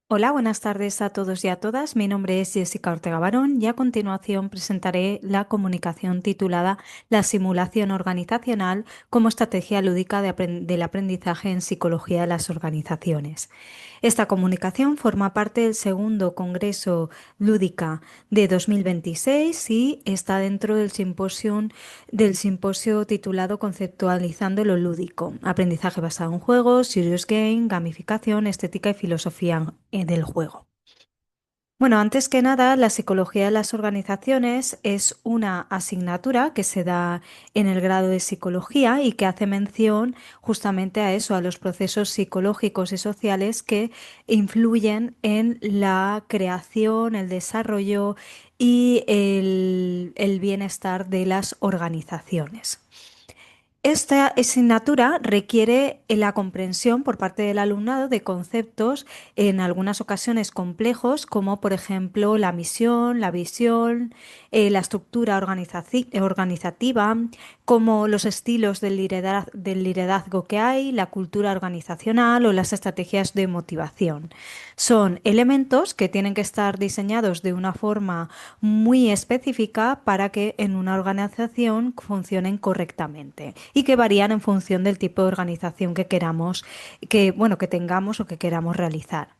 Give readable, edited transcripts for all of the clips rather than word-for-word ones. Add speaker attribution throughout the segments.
Speaker 1: Hola, buenas tardes a todos y a todas. Mi nombre es Jessica Ortega Barón y a continuación presentaré la comunicación titulada La simulación organizacional como estrategia lúdica del aprendizaje en psicología de las organizaciones. Esta comunicación forma parte del segundo Congreso Lúdica de 2026 y está dentro del simposio titulado Conceptualizando lo lúdico, aprendizaje basado en juegos, serious game, gamificación, estética y filosofía del juego. Bueno, antes que nada, la psicología de las organizaciones es una asignatura que se da en el grado de psicología y que hace mención justamente a eso, a los procesos psicológicos y sociales que influyen en la creación, el desarrollo y el bienestar de las organizaciones. Esta asignatura requiere la comprensión por parte del alumnado de conceptos en algunas ocasiones complejos, como por ejemplo la misión, la visión, la estructura organizativa, como los estilos del liderazgo que hay, la cultura organizacional o las estrategias de motivación. Son elementos que tienen que estar diseñados de una forma muy específica para que en una organización funcionen correctamente y que varían en función del tipo de organización que queramos, que tengamos o que queramos realizar.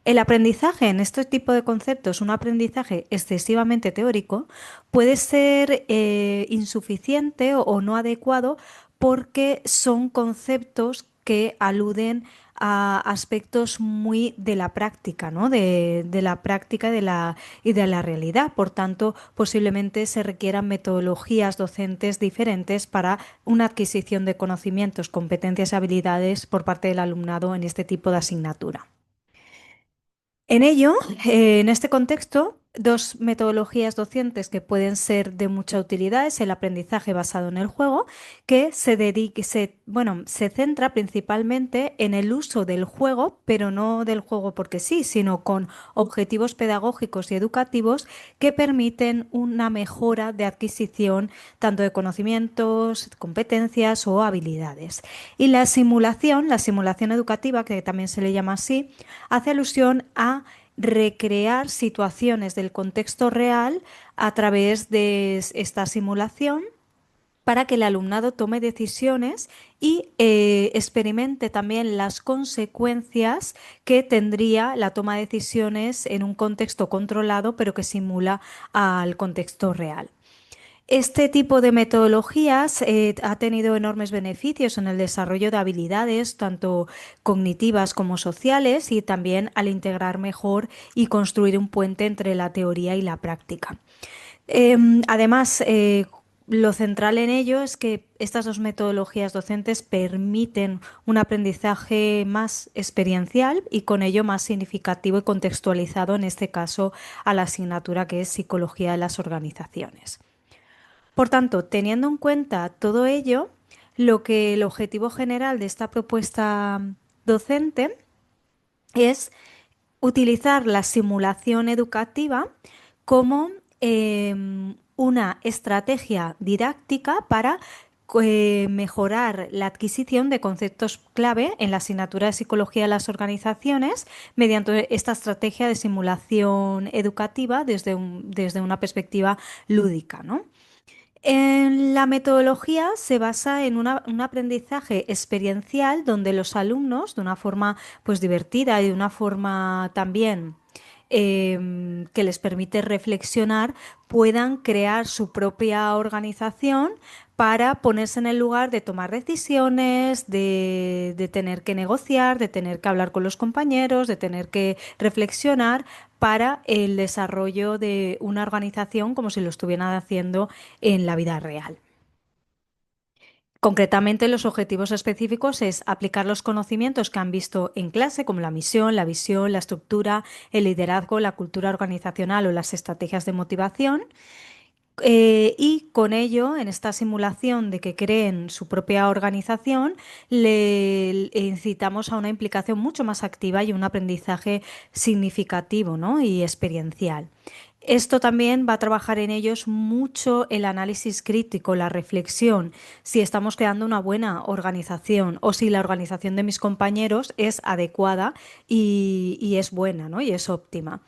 Speaker 1: El aprendizaje en este tipo de conceptos, un aprendizaje excesivamente teórico, puede ser insuficiente o no adecuado porque son conceptos que aluden a aspectos muy de la práctica, ¿no? De la práctica y de la realidad. Por tanto, posiblemente se requieran metodologías docentes diferentes para una adquisición de conocimientos, competencias y habilidades por parte del alumnado en este tipo de asignatura. En ello, en este contexto, dos metodologías docentes que pueden ser de mucha utilidad es el aprendizaje basado en el juego, que se centra principalmente en el uso del juego, pero no del juego porque sí, sino con objetivos pedagógicos y educativos que permiten una mejora de adquisición tanto de conocimientos, competencias o habilidades. Y la simulación educativa, que también se le llama así, hace alusión a recrear situaciones del contexto real a través de esta simulación para que el alumnado tome decisiones y experimente también las consecuencias que tendría la toma de decisiones en un contexto controlado, pero que simula al contexto real. Este tipo de metodologías ha tenido enormes beneficios en el desarrollo de habilidades, tanto cognitivas como sociales, y también al integrar mejor y construir un puente entre la teoría y la práctica. Además, lo central en ello es que estas dos metodologías docentes permiten un aprendizaje más experiencial y con ello más significativo y contextualizado, en este caso, a la asignatura que es Psicología de las Organizaciones. Por tanto, teniendo en cuenta todo ello, lo que el objetivo general de esta propuesta docente es utilizar la simulación educativa como una estrategia didáctica para mejorar la adquisición de conceptos clave en la asignatura de Psicología de las Organizaciones mediante esta estrategia de simulación educativa desde una perspectiva lúdica, ¿no? La metodología se basa en un aprendizaje experiencial donde los alumnos, de una forma pues divertida y de una forma también que les permite reflexionar, puedan crear su propia organización para ponerse en el lugar de tomar decisiones, de tener que negociar, de tener que hablar con los compañeros, de tener que reflexionar para el desarrollo de una organización como si lo estuvieran haciendo en la vida real. Concretamente, los objetivos específicos es aplicar los conocimientos que han visto en clase, como la misión, la visión, la estructura, el liderazgo, la cultura organizacional o las estrategias de motivación. Y con ello, en esta simulación de que creen su propia organización, le incitamos a una implicación mucho más activa y un aprendizaje significativo, ¿no? Y experiencial. Esto también va a trabajar en ellos mucho el análisis crítico, la reflexión, si estamos creando una buena organización o si la organización de mis compañeros es adecuada y es buena, ¿no? Y es óptima.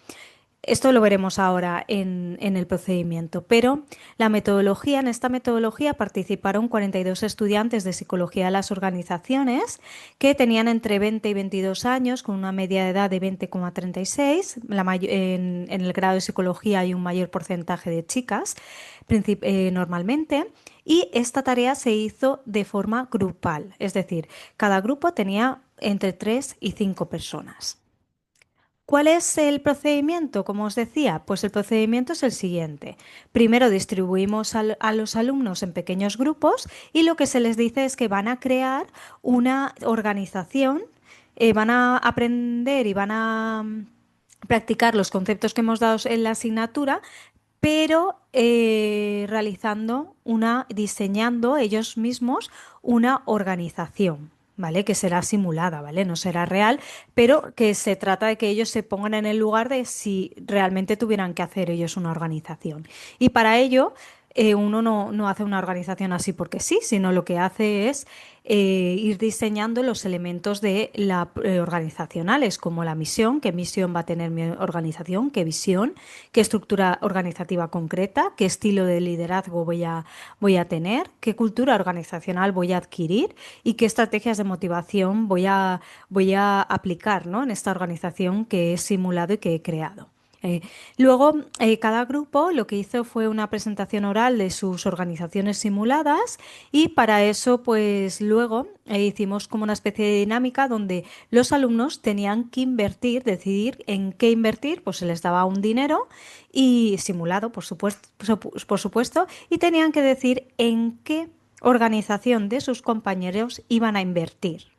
Speaker 1: Esto lo veremos ahora en el procedimiento, pero en esta metodología participaron 42 estudiantes de psicología de las organizaciones que tenían entre 20 y 22 años, con una media de edad de 20,36. En el grado de psicología hay un mayor porcentaje de chicas normalmente, y esta tarea se hizo de forma grupal, es decir, cada grupo tenía entre 3 y 5 personas. ¿Cuál es el procedimiento? Como os decía, pues el procedimiento es el siguiente. Primero distribuimos a los alumnos en pequeños grupos y lo que se les dice es que van a crear una organización, van a aprender y van a practicar los conceptos que hemos dado en la asignatura, pero diseñando ellos mismos una organización, ¿vale? Que será simulada, ¿vale? No será real, pero que se trata de que ellos se pongan en el lugar de si realmente tuvieran que hacer ellos una organización. Y para ello, uno no hace una organización así porque sí, sino lo que hace es ir diseñando los elementos de la organizacionales, como la misión, qué misión va a tener mi organización, qué visión, qué estructura organizativa concreta, qué estilo de liderazgo voy a tener, qué cultura organizacional voy a adquirir y qué estrategias de motivación voy a aplicar, ¿no? En esta organización que he simulado y que he creado. Eh, cada grupo lo que hizo fue una presentación oral de sus organizaciones simuladas y para eso, pues luego hicimos como una especie de dinámica donde los alumnos tenían que invertir, decidir en qué invertir, pues se les daba un dinero y simulado, por supuesto, y tenían que decir en qué organización de sus compañeros iban a invertir.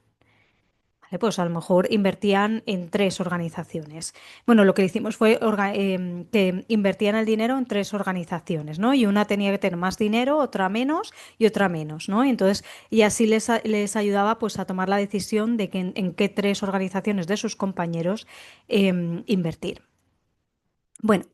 Speaker 1: Vale, pues a lo mejor invertían en tres organizaciones. Bueno, lo que hicimos fue que invertían el dinero en tres organizaciones, ¿no? Y una tenía que tener más dinero, otra menos y otra menos, ¿no? Y entonces, y así les ayudaba pues a tomar la decisión de que en qué tres organizaciones de sus compañeros invertir. Bueno,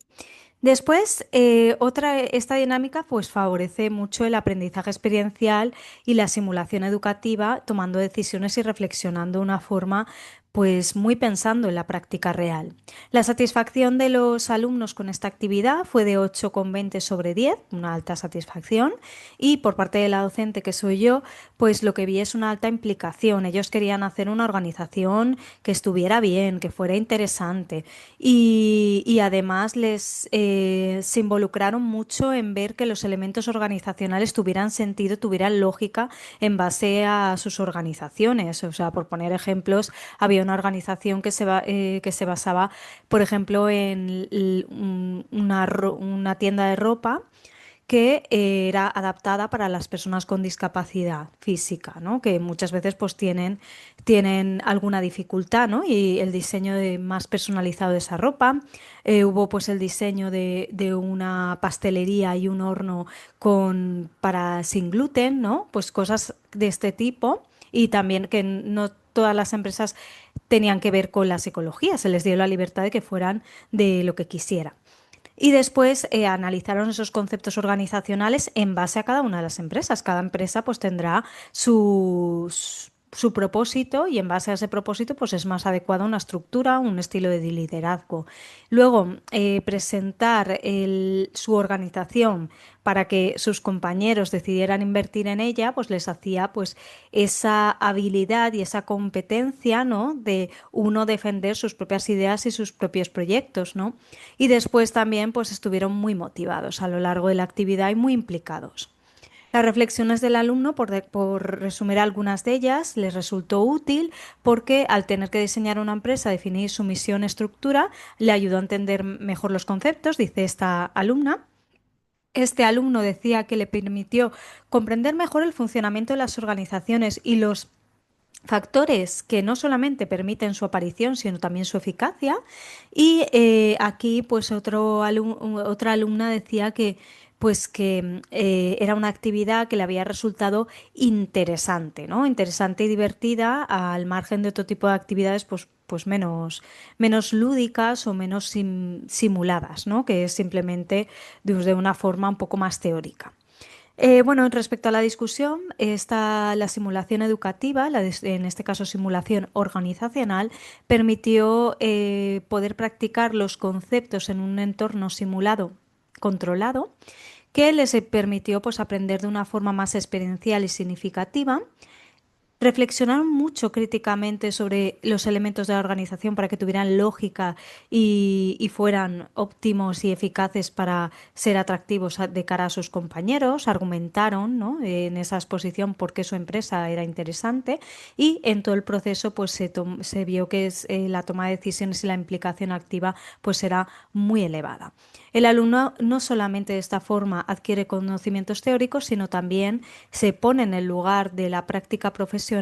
Speaker 1: después, esta dinámica pues favorece mucho el aprendizaje experiencial y la simulación educativa, tomando decisiones y reflexionando de una forma pues muy pensando en la práctica real. La satisfacción de los alumnos con esta actividad fue de 8,20 sobre 10, una alta satisfacción, y por parte de la docente que soy yo, pues lo que vi es una alta implicación. Ellos querían hacer una organización que estuviera bien, que fuera interesante y además se involucraron mucho en ver que los elementos organizacionales tuvieran sentido, tuvieran lógica en base a sus organizaciones. O sea, por poner ejemplos, había una organización que se basaba, por ejemplo, en una tienda de ropa que era adaptada para las personas con discapacidad física, ¿no? Que muchas veces pues tienen alguna dificultad, ¿no? Y el diseño más personalizado de esa ropa. Hubo pues el diseño de una pastelería y un horno para sin gluten, ¿no? Pues cosas de este tipo. Y también que no todas las empresas tenían que ver con la psicología, se les dio la libertad de que fueran de lo que quisieran. Y después analizaron esos conceptos organizacionales en base a cada una de las empresas. Cada empresa pues tendrá su propósito y en base a ese propósito pues es más adecuada una estructura, un estilo de liderazgo. Luego, presentar su organización para que sus compañeros decidieran invertir en ella, pues les hacía pues esa habilidad y esa competencia, ¿no? De uno defender sus propias ideas y sus propios proyectos, ¿no? Y después también pues estuvieron muy motivados a lo largo de la actividad y muy implicados. Las reflexiones del alumno, por resumir algunas de ellas, les resultó útil porque al tener que diseñar una empresa, definir su misión, estructura, le ayudó a entender mejor los conceptos, dice esta alumna. Este alumno decía que le permitió comprender mejor el funcionamiento de las organizaciones y los factores que no solamente permiten su aparición, sino también su eficacia. Y aquí, pues otra alumna decía que pues que era una actividad que le había resultado interesante, ¿no? Interesante y divertida al margen de otro tipo de actividades, pues menos lúdicas o menos simuladas, ¿no? Que es simplemente de una forma un poco más teórica. Bueno, respecto a la discusión, está la simulación educativa, en este caso simulación organizacional, permitió poder practicar los conceptos en un entorno simulado controlado, que les permitió pues, aprender de una forma más experiencial y significativa. Reflexionaron mucho críticamente sobre los elementos de la organización para que tuvieran lógica y fueran óptimos y eficaces para ser atractivos de cara a sus compañeros. Argumentaron, ¿no? En esa exposición por qué su empresa era interesante y en todo el proceso pues, se vio que la toma de decisiones y la implicación activa pues, era muy elevada. El alumno no solamente de esta forma adquiere conocimientos teóricos, sino también se pone en el lugar de la práctica profesional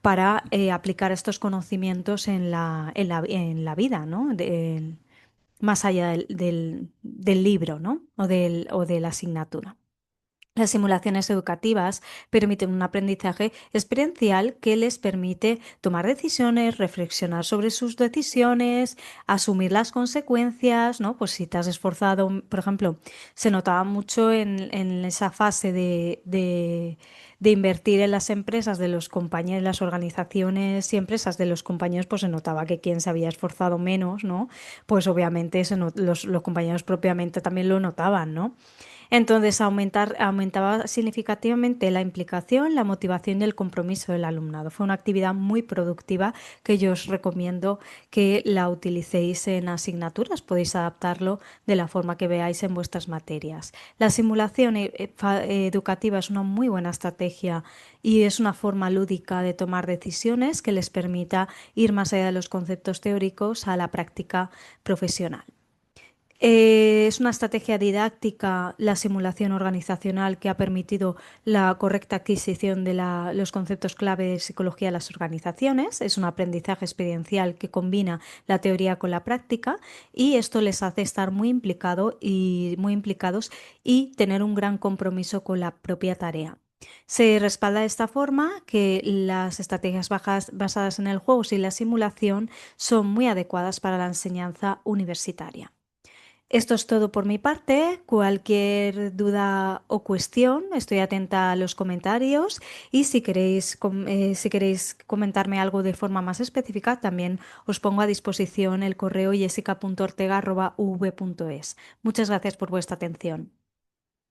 Speaker 1: para aplicar estos conocimientos en la vida, ¿no? Más allá del libro, ¿no? O de la asignatura. Las simulaciones educativas permiten un aprendizaje experiencial que les permite tomar decisiones, reflexionar sobre sus decisiones, asumir las consecuencias, ¿no? Pues si te has esforzado, por ejemplo, se notaba mucho en esa fase de invertir en las empresas de los compañeros, las organizaciones y empresas de los compañeros, pues se notaba que quien se había esforzado menos, ¿no? Pues obviamente los compañeros propiamente también lo notaban, ¿no? Entonces, aumentaba significativamente la implicación, la motivación y el compromiso del alumnado. Fue una actividad muy productiva que yo os recomiendo que la utilicéis en asignaturas. Podéis adaptarlo de la forma que veáis en vuestras materias. La simulación educativa es una muy buena estrategia y es una forma lúdica de tomar decisiones que les permita ir más allá de los conceptos teóricos a la práctica profesional. Es una estrategia didáctica, la simulación organizacional, que ha permitido la correcta adquisición de los conceptos clave de psicología de las organizaciones. Es un aprendizaje experiencial que combina la teoría con la práctica y esto les hace estar muy implicados y tener un gran compromiso con la propia tarea. Se respalda de esta forma que las estrategias basadas en el juego y la simulación son muy adecuadas para la enseñanza universitaria. Esto es todo por mi parte. Cualquier duda o cuestión, estoy atenta a los comentarios y si queréis comentarme algo de forma más específica, también os pongo a disposición el correo jessica.ortega@uv.es. Muchas gracias por vuestra atención.